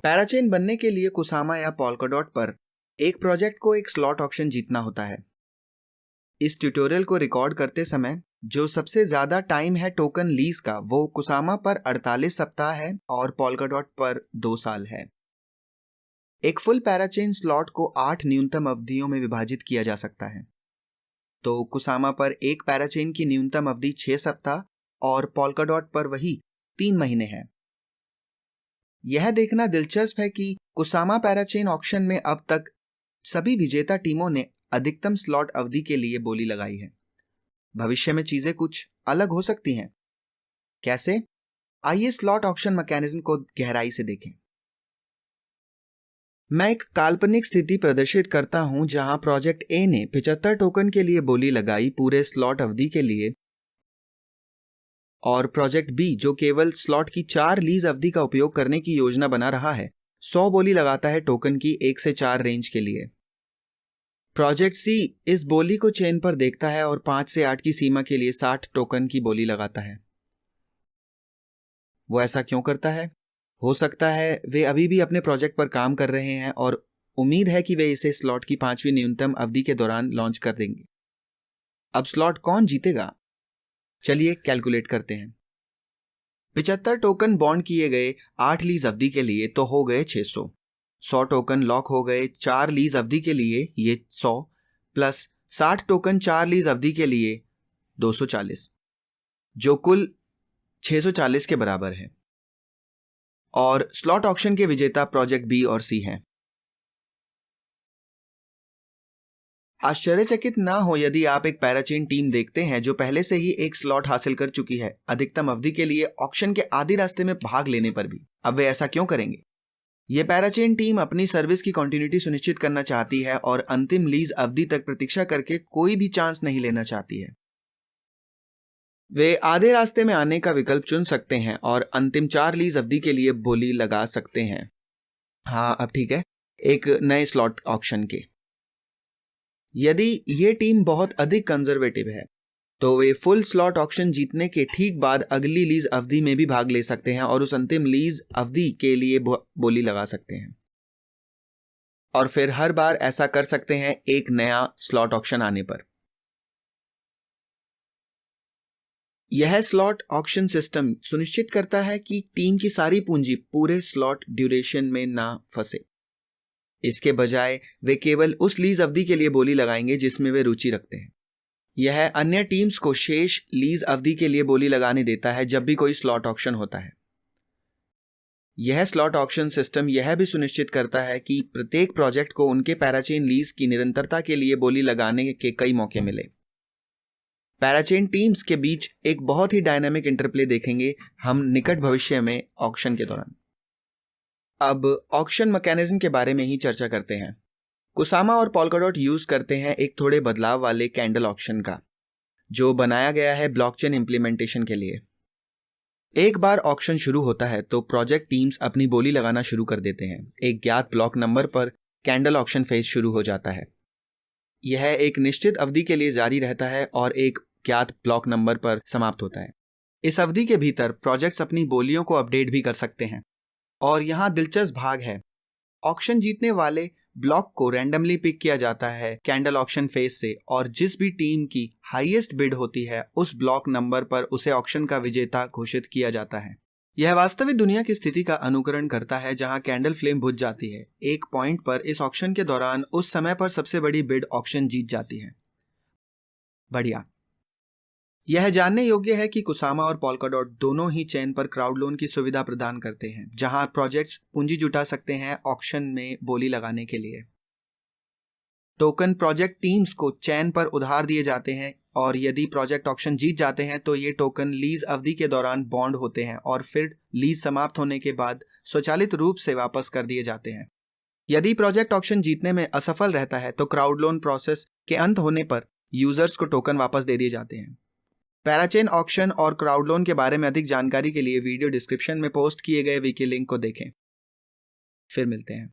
पैराचेन बनने के लिए कुसामा या पोल्काडॉट पर एक प्रोजेक्ट को एक स्लॉट ऑक्शन जीतना होता है। इस ट्यूटोरियल को रिकॉर्ड करते समय जो सबसे ज्यादा टाइम है टोकन लीज का वो कुसामा पर 48 सप्ताह है और पोल्काडॉट पर 2 साल है। एक फुल पैराचेन स्लॉट को 8 न्यूनतम अवधियों में विभाजित किया जा सकता है। तो कुसामा पर एक पैराचेन की न्यूनतम अवधि 6 सप्ताह और पोल्काडॉट पर वही 3 महीने है। यह देखना दिलचस्प है कि कुसामा पैराचेन ऑक्शन में अब तक सभी विजेता टीमों ने अधिकतम स्लॉट अवधि के लिए बोली लगाई है। भविष्य में चीजें कुछ अलग हो सकती हैं। कैसे? आइए स्लॉट ऑक्शन मैकेनिज्म को गहराई से देखें। मैं एक काल्पनिक स्थिति प्रदर्शित करता हूं जहां प्रोजेक्ट ए ने 75 टोकन के लिए बोली लगाई पूरे स्लॉट अवधि के लिए, और प्रोजेक्ट बी जो केवल स्लॉट की 4 लीज अवधि का उपयोग करने की योजना बना रहा है 100 बोली लगाता है टोकन की 1 से 4 रेंज के लिए। प्रोजेक्ट सी इस बोली को चेन पर देखता है और 5 से 8 की सीमा के लिए 60 टोकन की बोली लगाता है। वो ऐसा क्यों करता है? हो सकता है वे अभी भी अपने प्रोजेक्ट पर काम कर रहे हैं और उम्मीद है कि वे इसे स्लॉट की 5वीं न्यूनतम अवधि के दौरान लॉन्च कर देंगे। अब स्लॉट कौन जीतेगा? चलिए कैलकुलेट करते हैं। 75 टोकन बॉन्ड किए गए 8 लीज अवधि के लिए तो हो गए 600। 100 टोकन लॉक हो गए 4 लीज अवधि के लिए, ये 100 प्लस 60 टोकन 4 लीज अवधि के लिए 240, जो कुल 640 के बराबर है। और स्लॉट ऑक्शन के विजेता प्रोजेक्ट बी और सी हैं। आश्चर्यचकित ना हो यदि आप एक पैराचेन टीम देखते हैं जो पहले से ही एक स्लॉट हासिल कर चुकी है अधिकतम अवधि के लिए ऑक्शन के आधे रास्ते में भाग लेने पर भी। अब वे ऐसा क्यों करेंगे? यह पैराचेन टीम अपनी सर्विस की कंटिन्यूटी सुनिश्चित करना चाहती है और अंतिम लीज अवधि तक प्रतीक्षा करके कोई भी चांस नहीं लेना चाहती है। वे आधे रास्ते में आने का विकल्प चुन सकते हैं और अंतिम 4 लीज अवधि के लिए बोली लगा सकते हैं। हाँ, अब ठीक है, एक नए स्लॉट ऑक्शन के। यदि ये टीम बहुत अधिक कंजर्वेटिव है तो वे फुल स्लॉट ऑक्शन जीतने के ठीक बाद अगली लीज अवधि में भी भाग ले सकते हैं और उस अंतिम लीज अवधि के लिए बोली लगा सकते हैं, और फिर हर बार ऐसा कर सकते हैं एक नया स्लॉट ऑक्शन आने पर। यह स्लॉट ऑक्शन सिस्टम सुनिश्चित करता है कि टीम की सारी पूंजी पूरे स्लॉट ड्यूरेशन में ना फंसे। इसके बजाय वे केवल उस लीज अवधि के लिए बोली लगाएंगे जिसमें वे रुचि रखते हैं। यह अन्य टीम्स को शेष लीज अवधि के लिए बोली लगाने देता है जब भी कोई स्लॉट ऑक्शन होता है। यह स्लॉट ऑक्शन सिस्टम यह भी सुनिश्चित करता है कि प्रत्येक प्रोजेक्ट को उनके पैराचेन लीज की निरंतरता के लिए बोली लगाने के कई मौके मिले। पैराचेन टीम्स के बीच एक बहुत ही डायनामिक इंटरप्ले देखेंगे हम निकट भविष्य में ऑक्शन के दौरान। अब ऑक्शन मैकेनिज्म के बारे में ही चर्चा करते हैं। कुसामा और पोल्काडॉट यूज करते हैं एक थोड़े बदलाव वाले कैंडल ऑक्शन का, जो बनाया गया है ब्लॉकचेन इंप्लीमेंटेशन के लिए। एक बार ऑक्शन शुरू होता है तो प्रोजेक्ट टीम्स अपनी बोली लगाना शुरू कर देते हैं। एक ज्ञात ब्लॉक नंबर पर कैंडल ऑक्शन फेज शुरू हो जाता है। यह एक निश्चित अवधि के लिए जारी रहता है और एक ज्ञात ब्लॉक नंबर पर समाप्त होता है। इस अवधि के भीतर प्रोजेक्ट्स अपनी बोलियों को अपडेट भी कर सकते हैं। और यहाँ दिलचस्प भाग है, ऑक्शन जीतने वाले ब्लॉक को रैंडमली पिक किया जाता है कैंडल ऑक्शन फेज से, और जिस भी टीम की हाईएस्ट बिड होती है उस ब्लॉक नंबर पर उसे ऑक्शन का विजेता घोषित किया जाता है। यह वास्तविक दुनिया की स्थिति का अनुकरण करता है जहां कैंडल फ्लेम बुझ जाती है। एक पॉइंट पर इस ऑक्शन के दौरान उस समय पर सबसे बड़ी बिड ऑक्शन जीत जाती है। बढ़िया। यह जानने योग्य है कि कुसामा और पोल्काडॉट दोनों ही चेन पर क्राउड लोन की सुविधा प्रदान करते हैं, जहां प्रोजेक्ट्स पूंजी जुटा सकते हैं ऑक्शन में बोली लगाने के लिए। टोकन प्रोजेक्ट टीम्स को चेन पर उधार दिए जाते हैं और यदि प्रोजेक्ट ऑक्शन जीत जाते हैं तो ये टोकन लीज अवधि के दौरान बॉन्ड होते हैं और फिर लीज समाप्त होने के बाद स्वचालित रूप से वापस कर दिए जाते हैं। यदि प्रोजेक्ट ऑक्शन जीतने में असफल रहता है तो क्राउड लोन प्रोसेस के अंत होने पर यूजर्स को टोकन वापस दे दिए जाते हैं। पैराचेन ऑक्शन और क्राउड लोन के बारे में अधिक जानकारी के लिए वीडियो डिस्क्रिप्शन में पोस्ट किए गए विकी लिंक को देखें। फिर मिलते हैं।